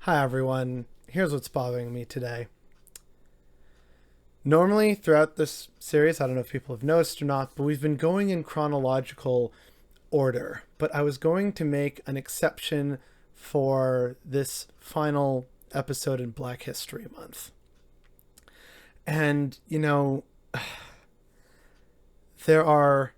Hi everyone, here's what's bothering me today. Normally, throughout this series, I don't know if people have noticed or not, but we've been going in chronological order. But I was going to make an exception for this final episode in Black History Month. And, there are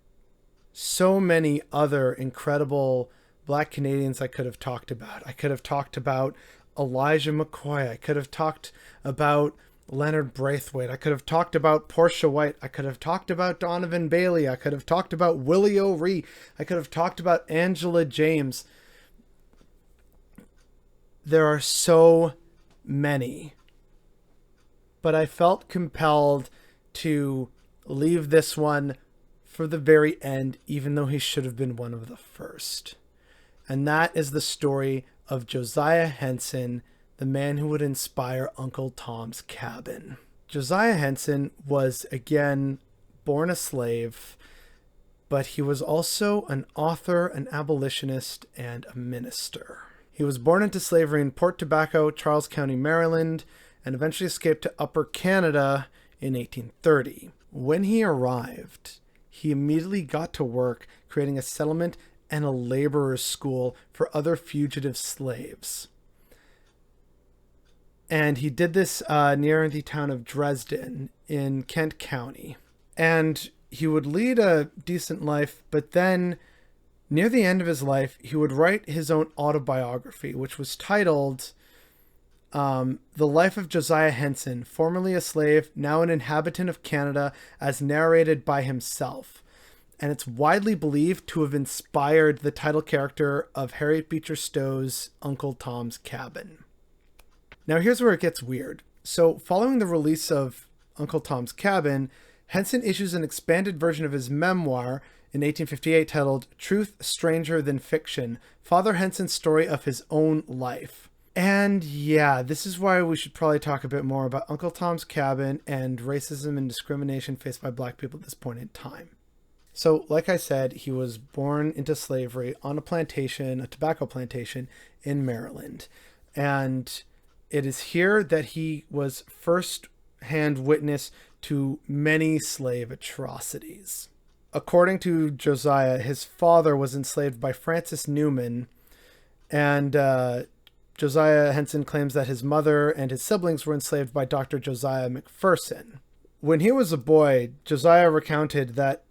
so many other incredible Black Canadians I could have talked about. I could have talked about Elijah McCoy. I could have talked about Leonard Braithwaite. I could have talked about Portia White. I could have talked about Donovan Bailey. I could have talked about Willie O'Ree. I could have talked about Angela James. There are so many. But I felt compelled to leave this one for the very end, even though he should have been one of the first. And that is the story of Josiah Henson, the man who would inspire Uncle Tom's Cabin. Josiah Henson was, again, born a slave, but he was also an author, an abolitionist, and a minister. He was born into slavery in Port Tobacco, Charles County, Maryland, and eventually escaped to Upper Canada in 1830. When he arrived, he immediately got to work creating a settlement and a laborer's school for other fugitive slaves. And he did this near the town of Dresden in Kent County. And he would lead a decent life, but then near the end of his life, he would write his own autobiography, which was titled The Life of Josiah Henson, formerly a slave, now an inhabitant of Canada, as narrated by himself. And it's widely believed to have inspired the title character of Harriet Beecher Stowe's Uncle Tom's Cabin. Now here's where it gets weird. So following the release of Uncle Tom's Cabin, Henson issues an expanded version of his memoir in 1858 titled Truth Stranger Than Fiction, Father Henson's Story of His Own Life. And yeah, this is why we should probably talk a bit more about Uncle Tom's Cabin and racism and discrimination faced by Black people at this point in time. So, like I said, he was born into slavery on a plantation, a tobacco plantation in Maryland. And it is here that he was first-hand witness to many slave atrocities. According to Josiah, his father was enslaved by Francis Newman, and Josiah Henson claims that his mother and his siblings were enslaved by Dr. Josiah McPherson. When he was a boy, Josiah recounted that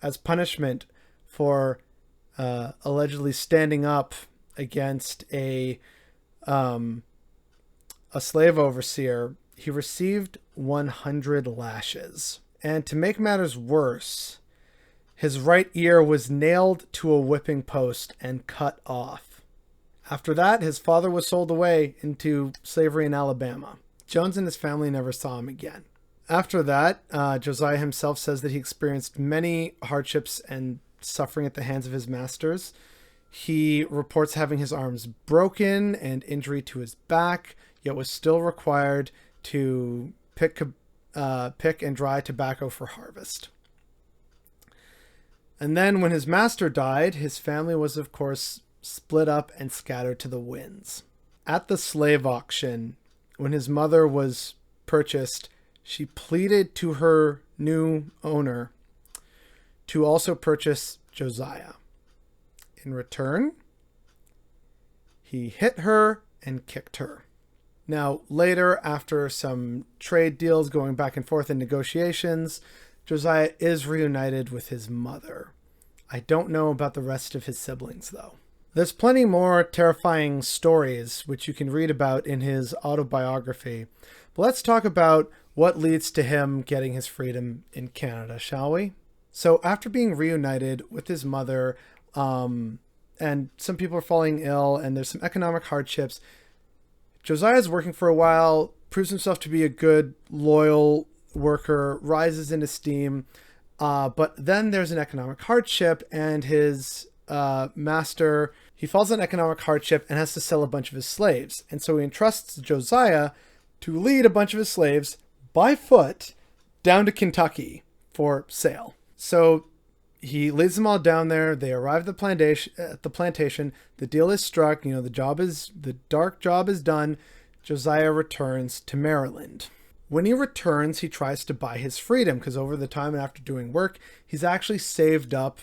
as punishment for allegedly standing up against a slave overseer, he received 100 lashes. And to make matters worse, his right ear was nailed to a whipping post and cut off. After that, his father was sold away into slavery in Alabama. Jones and his family never saw him again. After that, Josiah himself says that he experienced many hardships and suffering at the hands of his masters. He reports having his arms broken and injury to his back, yet was still required to pick and dry tobacco for harvest. And then when his master died, his family was, of course, split up and scattered to the winds. At the slave auction, when his mother was purchased, she pleaded to her new owner to also purchase Josiah. In return, he hit her and kicked her. Now, later, after some trade deals going back and forth in negotiations, Josiah is reunited with his mother. I don't know about the rest of his siblings, though. There's plenty more terrifying stories which you can read about in his autobiography. But let's talk about what leads to him getting his freedom in Canada, shall we? So after being reunited with his mother, and some people are falling ill, and there's some economic hardships, Josiah's working for a while, proves himself to be a good, loyal worker, rises in esteem, but then there's an economic hardship, and his master, he falls on economic hardship and has to sell a bunch of his slaves. And so he entrusts Josiah to lead a bunch of his slaves by foot down to Kentucky for sale. So he leads them all down there. They arrive at the plantation. The deal is struck. The dark job is done. Josiah returns to Maryland. When he returns, he tries to buy his freedom because over the time and after doing work, he's actually saved up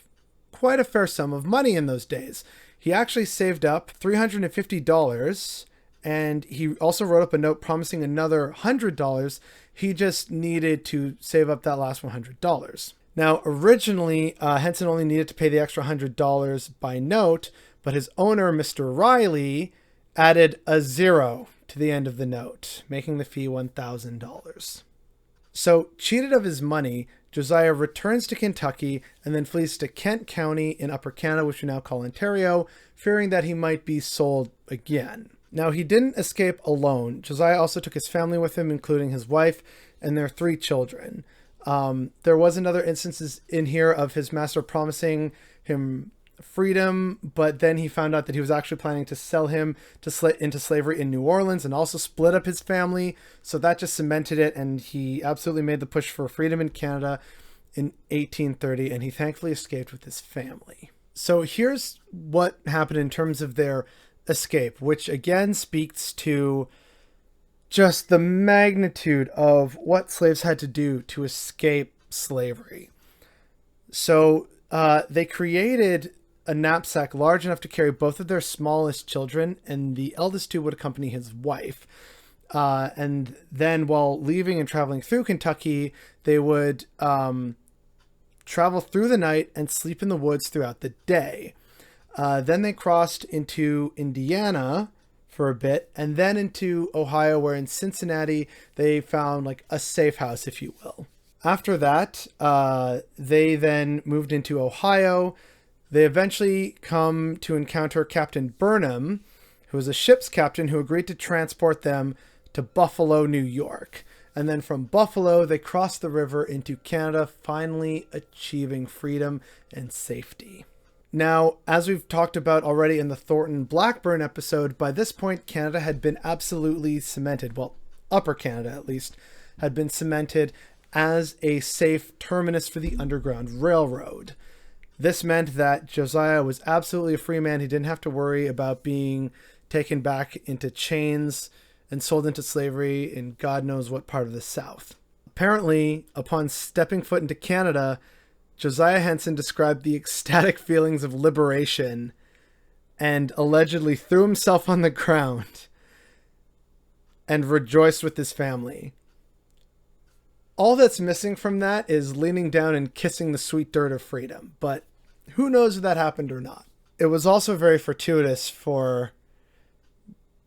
quite a fair sum of money in those days. He actually saved up $350, and he also wrote up a note promising another $100. He just needed to save up that last $100. Now, originally, Henson only needed to pay the extra $100 by note, but his owner, Mr. Riley, added a zero to the end of the note, making the fee $1,000. So, cheated of his money, Josiah returns to Kentucky and then flees to Kent County in Upper Canada, which we now call Ontario, fearing that he might be sold again. Now, he didn't escape alone. Josiah also took his family with him, including his wife and their 3 children. There was another instances in here of his master promising him freedom, but then he found out that he was actually planning to sell him into slavery in New Orleans and also split up his family. So that just cemented it, and he absolutely made the push for freedom in Canada in 1830, and he thankfully escaped with his family. So here's what happened in terms of their escape, which again speaks to just the magnitude of what slaves had to do to escape slavery. So they created a knapsack large enough to carry both of their smallest children, and the eldest 2 would accompany his wife. And then while leaving and traveling through Kentucky, they would travel through the night and sleep in the woods throughout the day. Then they crossed into Indiana for a bit, and then into Ohio, where in Cincinnati they found like a safe house, if you will. After that, they then moved into Ohio. They eventually come to encounter Captain Burnham, who was a ship's captain who agreed to transport them to Buffalo, New York. And then from Buffalo, they crossed the river into Canada, finally achieving freedom and safety. Now, as we've talked about already in the Thornton Blackburn episode, by this point, Canada had been absolutely cemented. Well, Upper Canada, at least, had been cemented as a safe terminus for the Underground Railroad. This meant that Josiah was absolutely a free man. He didn't have to worry about being taken back into chains and sold into slavery in God knows what part of the South. Apparently, upon stepping foot into Canada, Josiah Henson described the ecstatic feelings of liberation and allegedly threw himself on the ground and rejoiced with his family. All that's missing from that is leaning down and kissing the sweet dirt of freedom, but who knows if that happened or not. It was also very fortuitous for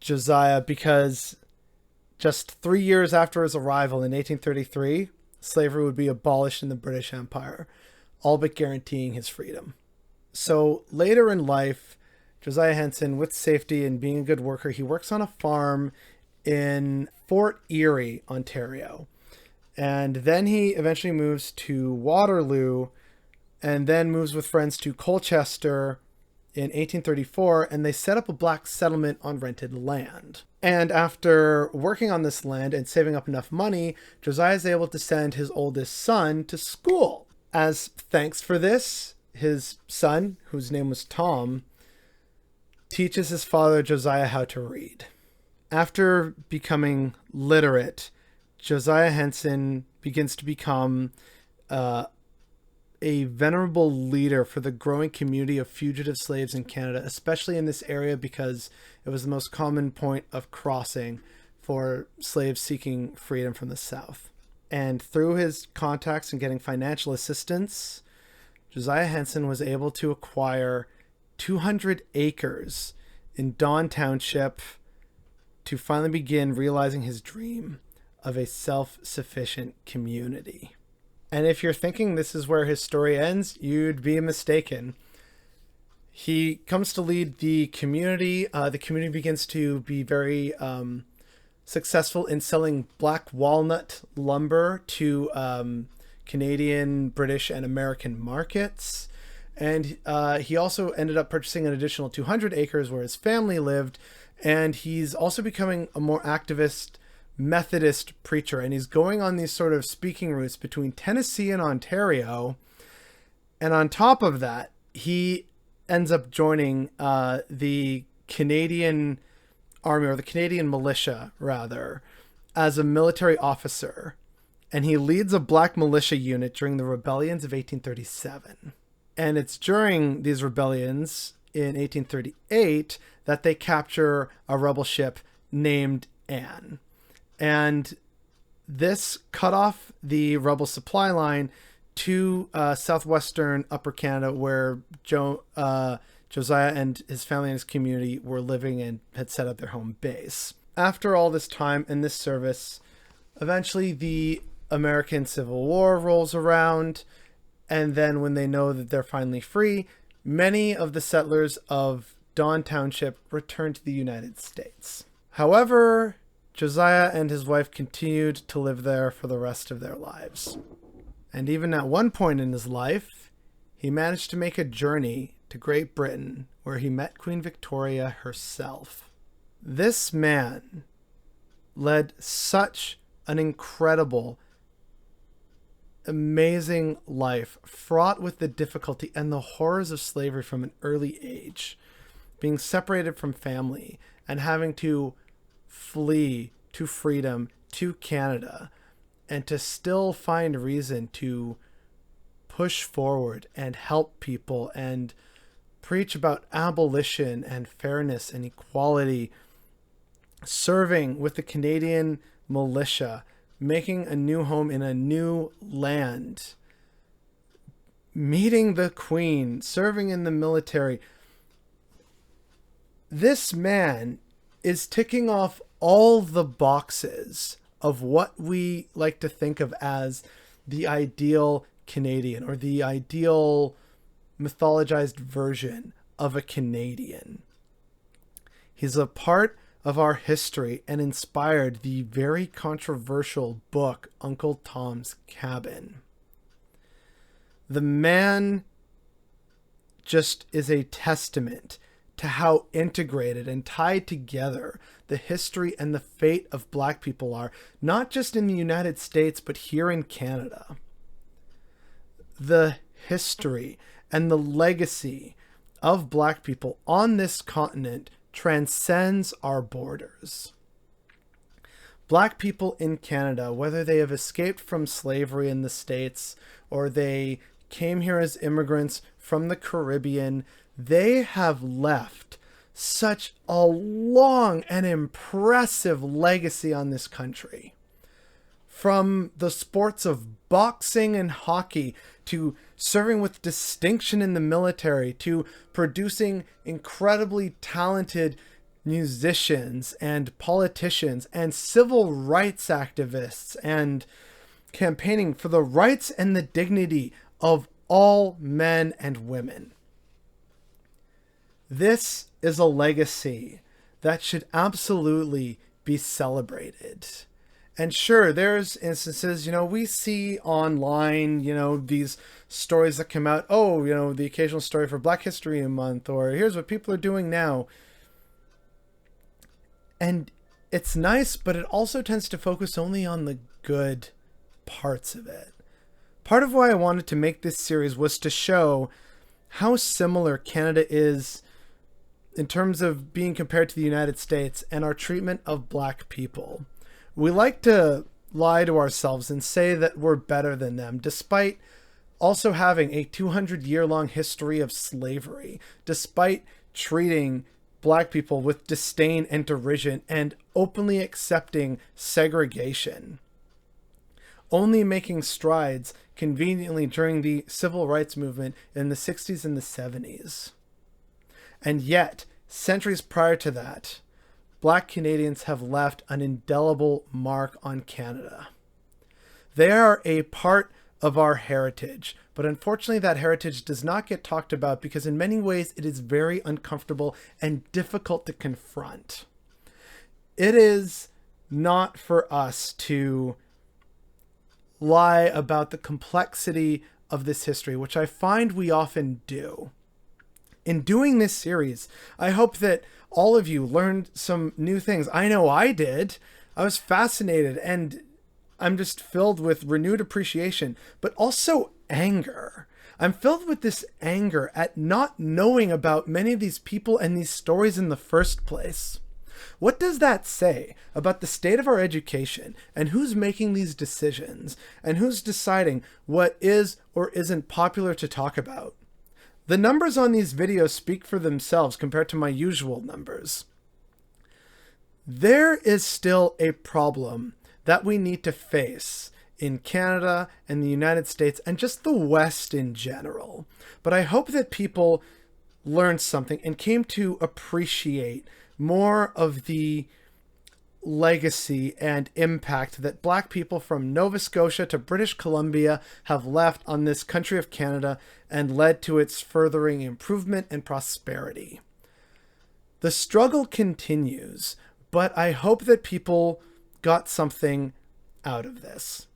Josiah because just 3 years after his arrival in 1833, slavery would be abolished in the British Empire, all but guaranteeing his freedom. So later in life, Josiah Henson, with safety and being a good worker, he works on a farm in Fort Erie, Ontario. And then he eventually moves to Waterloo and then moves with friends to Colchester in 1834, and they set up a black settlement on rented land. And after working on this land and saving up enough money, Josiah is able to send his oldest son to school. As thanks for this, his son, whose name was Tom, teaches his father Josiah how to read. After becoming literate, Josiah Henson begins to become a venerable leader for the growing community of fugitive slaves in Canada, especially in this area because it was the most common point of crossing for slaves seeking freedom from the South. And through his contacts and getting financial assistance, Josiah Henson was able to acquire 200 acres in Dawn Township to finally begin realizing his dream of a self-sufficient community. And if you're thinking this is where his story ends, you'd be mistaken. He comes to lead the community. The community begins to be very successful in selling black walnut lumber to Canadian, British, and American markets. And he also ended up purchasing an additional 200 acres where his family lived. And he's also becoming a more activist Methodist preacher, and he's going on these sort of speaking routes between Tennessee and Ontario, And on top of that, he ends up joining the Canadian Army, or the Canadian militia, rather, as a military officer. And he leads a black militia unit during the rebellions of 1837. And it's during these rebellions in 1838 that they capture a rebel ship named Anne. And this cut off the rebel supply line to southwestern Upper Canada, where Josiah and his family and his community were living and had set up their home base. After all this time in this service, eventually the American Civil War rolls around, and then when they know that they're finally free, many of the settlers of Dawn Township return to the United States. However, Josiah and his wife continued to live there for the rest of their lives. And even at one point in his life, he managed to make a journey to Great Britain, where he met Queen Victoria herself. This man led such an incredible, amazing life, fraught with the difficulty and the horrors of slavery from an early age, being separated from family and having to flee to freedom to Canada, and to still find reason to push forward and help people and preach about abolition and fairness and equality, serving with the Canadian militia, making a new home in a new land, meeting the Queen, serving in the military. This man is ticking off all the boxes of what we like to think of as the ideal Canadian, or the ideal mythologized version of a Canadian. He's a part of our history and inspired the very controversial book Uncle Tom's Cabin. The man just is a testament to how integrated and tied together the history and the fate of Black people are, not just in the United States, but here in Canada. The history and the legacy of Black people on this continent transcends our borders. Black people in Canada, whether they have escaped from slavery in the States or they came here as immigrants from the Caribbean, they have left such a long and impressive legacy on this country. From the sports of boxing and hockey, to serving with distinction in the military, to producing incredibly talented musicians and politicians and civil rights activists, and campaigning for the rights and the dignity of all men and women. This is a legacy that should absolutely be celebrated. And sure, there's instances, we see online, these stories that come out, the occasional story for Black History Month, or here's what people are doing now. And it's nice, but it also tends to focus only on the good parts of it. Part of why I wanted to make this series was to show how similar Canada is in terms of being compared to the United States and our treatment of Black people. We like to lie to ourselves and say that we're better than them, despite also having a 200-year-long history of slavery, despite treating Black people with disdain and derision and openly accepting segregation. Only making strides conveniently during the civil rights movement in the 60s and the 70s. And yet, centuries prior to that, Black Canadians have left an indelible mark on Canada. They are a part of our heritage, but unfortunately that heritage does not get talked about because in many ways it is very uncomfortable and difficult to confront. It is not for us to lie about the complexity of this history, which I find we often do. In doing this series, I hope that all of you learned some new things. I know I did. I was fascinated, and I'm just filled with renewed appreciation, but also anger. I'm filled with this anger at not knowing about many of these people and these stories in the first place. What does that say about the state of our education and who's making these decisions and who's deciding what is or isn't popular to talk about? The numbers on these videos speak for themselves compared to my usual numbers. There is still a problem that we need to face in Canada and the United States and just the West in general. But I hope that people learned something and came to appreciate more of the legacy and impact that Black people from Nova Scotia to British Columbia have left on this country of Canada and led to its furthering improvement and prosperity. The struggle continues, but I hope that people got something out of this.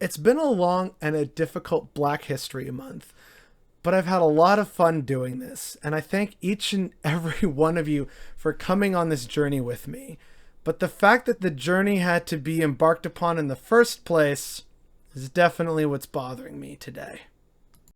It's been a long and a difficult Black History Month, but I've had a lot of fun doing this, and I thank each and every one of you for coming on this journey with me. But the fact that the journey had to be embarked upon in the first place is definitely what's bothering me today.